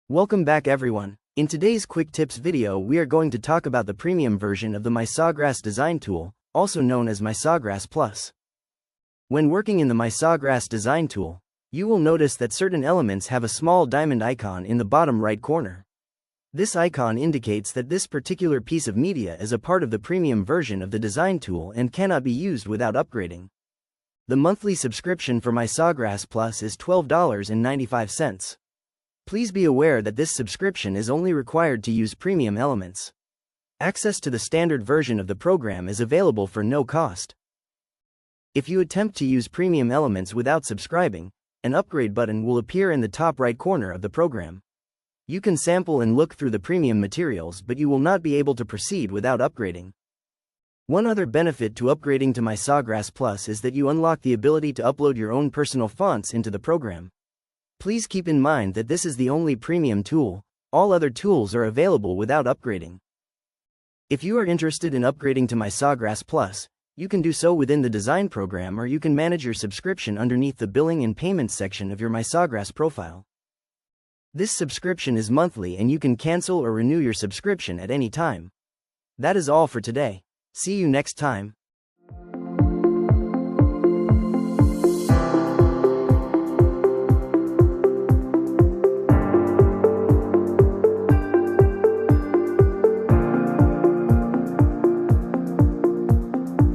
Welcome back everyone. In today's quick tips video we are going to talk about the premium version of the MySawgrass design tool, also known as MySawgrass Plus. When working in the MySawgrass design tool, you will notice that certain elements have a small diamond icon in the bottom right corner. This icon indicates that this particular piece of media is a part of the premium version of the design tool and cannot be used without upgrading. The monthly subscription for MySawgrass Plus is $12.95. Please be aware that this subscription is only required to use premium elements. Access to the standard version of the program is available for no cost. If you attempt to use premium elements without subscribing, an upgrade button will appear in the top right corner of the program. You can sample and look through the premium materials, but you will not be able to proceed without upgrading. One other benefit to upgrading to MySawgrass Plus is that you unlock the ability to upload your own personal fonts into the program. Please keep in mind that this is the only premium tool. All other tools are available without upgrading. If you are interested in upgrading to MySawgrass Plus, you can do so within the design program, or you can manage your subscription underneath the billing and payments section of your MySawgrass profile. This subscription is monthly and you can cancel or renew your subscription at any time. That is all for today. See you next time.